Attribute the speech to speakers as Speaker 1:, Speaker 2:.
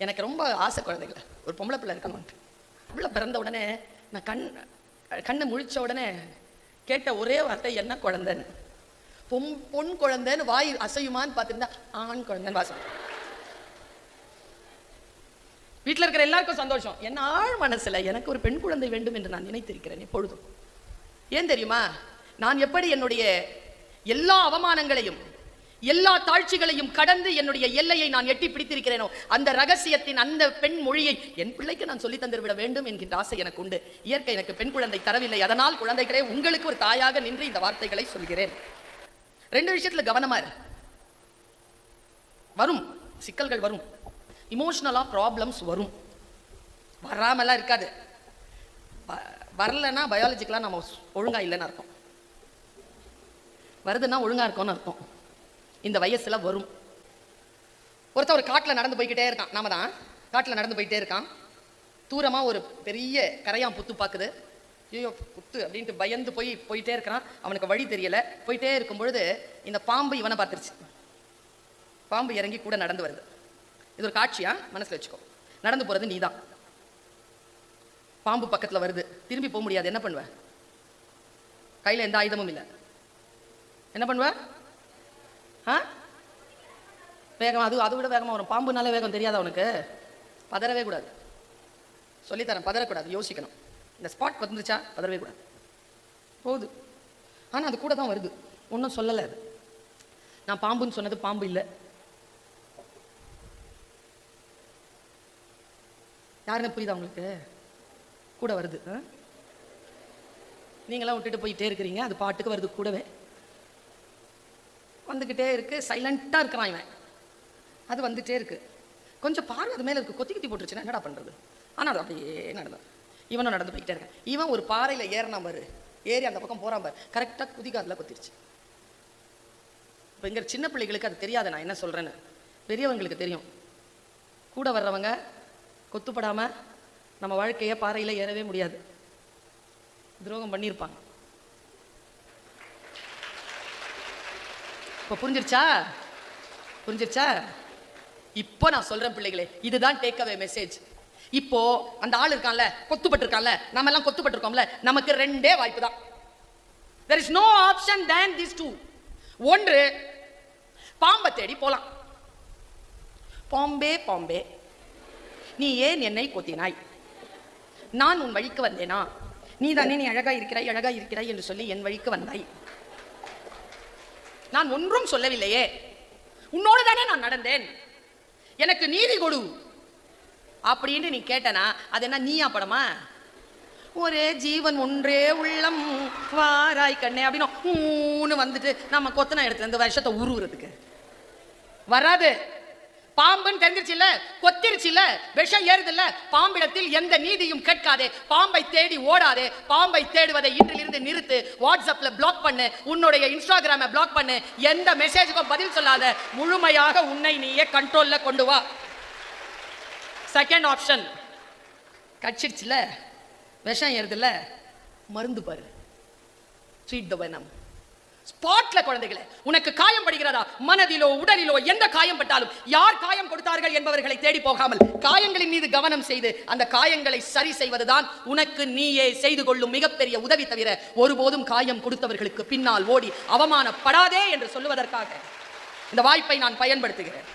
Speaker 1: எனக்கு ரொம்ப ஆசை குழந்தைகளை, ஒரு பொம்பளை பிள்ளை இருக்கணும்ட்டு. பிள்ளை பிறந்த உடனே நான் கண்ணை முழிச்ச உடனே கேட்ட ஒரே வார்த்தை என்ன குழந்தைன்னு. பொன் குழந்தைன்னு வாய் அசையுமான்னு பார்த்துருந்தா ஆண் குழந்தைன்னு வாசம். வீட்டில் இருக்கிற எல்லாருக்கும் சந்தோஷம். என் ஆழ் மனசுல எனக்கு ஒரு பெண் குழந்தை வேண்டும் என்று நான் நினைத்திருக்கிறேன் எப்பொழுதும். ஏன் தெரியுமா? நான் எப்படி என்னுடைய எல்லா அவமானங்களையும் எல்லா தாழ்ச்சிகளையும் கடந்து என்னுடைய எல்லையை நான் எட்டி பிடித்திருக்கிறேனோ, அந்த ரகசியத்தின் அந்த பெண் மொழியை என் பிள்ளைக்கு நான் சொல்லி தந்துவிட வேண்டும் என்கின்ற ஆசை எனக்கு உண்டு. இயற்கை எனக்கு பெண் குழந்தை தரவில்லை. அதனால் குழந்தைகளே, உங்களுக்கு ஒரு தாயாக நின்று இந்த வார்த்தைகளை சொல்கிறேன். 2 விஷயத்துல கவனமா இரு. வரும் சிக்கல்கள், வரும் இமோஷனலா ப்ராப்ளம்ஸ் வரும், வராமலாம் இருக்காது. வரலன்னா பயாலஜிக்கலா நம்ம ஒழுங்கா இல்லைன்னு அர்த்தம். வருதுன்னா ஒழுங்கா இருக்கோன்னு அர்த்தம். இந்த வயசுல வரும். ஒருத்தர் ஒரு காட்டில் நடந்து போய்கிட்டே இருக்கான். நாம தான் காட்டில் நடந்து போயிட்டே இருக்கான். தூரமா ஒரு பெரிய கரையான் புத்து பார்க்குது. ஐயோ புத்து அப்படின்ட்டு பயந்து போயிட்டே இருக்கிறான். அவனுக்கு வழி தெரியல. போயிட்டே இருக்கும் பொழுது இந்த பாம்பு இவனை பார்த்துருச்சு. பாம்பு இறங்கி கூட நடந்து வருது. இது ஒரு காட்சியா மனசுல வச்சுக்கோ. நடந்து போறது நீதான். பாம்பு பக்கத்துல வருது. திரும்பி போக முடியாது. என்ன பண்ணுவ? கையில எந்த ஆயுதமும் இல்லை. என்ன பண்ணுவ? வேகம். அதை விட வேகமா வரும். பாம்புனாலே வேகம் தெரியாத அவனுக்கு? பதறவே கூடாது. சொல்லித்தரேன், பதறக்கூடாது, யோசிக்கணும். இந்த ஸ்பாட் வந்துருச்சா பதறவே கூடாது. போகுது, ஆனா அது கூட தான் வருது. ஒன்றும் சொல்லலை. அது நான் பாம்புன்னு சொன்னது பாம்பு இல்லை. யாருன்னு புரியுதா உங்களுக்கு? கூட வருது. நீங்களாம் விட்டுட்டு போயிட்டே இருக்கிறீங்க, அது பாட்டுக்கு வருது. கூடவே வந்துக்கிட்டே இருக்கு. சைலண்டாக இருக்கிறான் இவன். அது வந்துட்டே இருக்கு. கொஞ்சம் பார்வை அது மேலே இருக்கு. கொத்தி போட்டுருச்சுன்னா என்னடா பண்ணுறது? ஆனால் அது அப்படியே நடந்தது. இவனும் நடந்து போய்கிட்டே இருக்கான். இவன் ஒரு பாறையில் ஏறினா பாரு, ஏறி அந்த பக்கம் போகிறான் பாரு, கரெக்டாக குதிக்காதில் கொத்திருச்சு. இப்போ இங்கே சின்ன பிள்ளைகளுக்கு அது தெரியாது நான் என்ன சொல்கிறேன்னு. பெரியவங்களுக்கு தெரியும். கூட வர்றவங்க கொத்துப்படாமல் நம்ம வாழ்க்கையை பாறையில் ஏறவே முடியாது. துரோகம் பண்ணியிருப்பாங்க. இப்போ புரிஞ்சிருச்சா? இப்போ நான் சொல்றேன் பிள்ளைகளே, இதுதான் டேக் அவே மெசேஜ். இப்போ அந்த ஆள் இருக்கான்ல, கொத்துப்பட்டிருக்கான்ல, நம்ம எல்லாம் கொத்துப்பட்டிருக்கோம்ல, நமக்கு 2 வாய்ப்பு தான். there is no option than these 2. ஒன்று, பாம்பை தேடி போலாம். பாம்பே பாம்பே, நீ ஏன் என்னை கொத்தினாய்? நான் உன் வழிக்கு வந்தேனா? நீ தானே நீ அழகா இருக்கிறாய் என்று சொல்லி என் வழிக்கு வந்தாய். நான் ஒன்றும் சொல்லவில்லையே, உன்னோடு தானே நான் நடந்தேன், எனக்கு நீதி கொடு அப்படின்னு நீ கேட்டனா அது என்ன நீயா படமா? ஒரே ஜீவன் ஒன்றே உள்ளம் வாராய் கண்ணே அப்படின்னு வந்துட்டு நம்ம கொத்தன இடத்துல இந்த வருஷத்தை உருவுறதுக்கு வராது. பாம்புன்னு தெரிஞ்சிருச்சு இல்ல, கொத்திருச்சு இல்ல, விஷம் ஏறுது இல்ல. பாம்பிடத்தில் எந்த நீதியும் கேட்காதே, பாம்பை தேடி ஓடாதே. பாம்பை தேடுவதை இன்றிலிருந்து நிறுத்து. வாட்ஸ்அப்ல பிளாக் பண்ணு, உன்னுடைய இன்ஸ்டாகிராமை பிளாக் பண்ணு. எந்த மெசேஜுக்கும் பதில் சொல்லாத. முழுமையாக உன்னை நீயே கண்ட்ரோல்ல கொண்டு வா. செகண்ட் ஆப்ஷன், கட்சிடுச்சுல, விஷம் ஏறுதுல்ல, மருந்து பாரு. ட்ரீட் த வெனம். ஸ்பாட்ல குழந்தைகளே, உனக்கு காயம் படுகிறதா? மனதிலோ உடலிலோ எந்த காயம் பட்டாலும் யார் காயம் கொடுத்தார்கள் என்பவர்களை தேடி போகாமல் காயங்களின் மீது கவனம் செய்து அந்த காயங்களை சரி செய்வதுதான் உனக்கு நீயே செய்து கொள்ளும் மிகப்பெரிய உதவி. தவிர ஒருபோதும் காயம் கொடுத்தவர்களுக்கு பின்னால் ஓடி அவமானப்படாதே என்று சொல்லுவதற்காக இந்த வாய்ப்பை நான் பயன்படுத்துகிறேன்.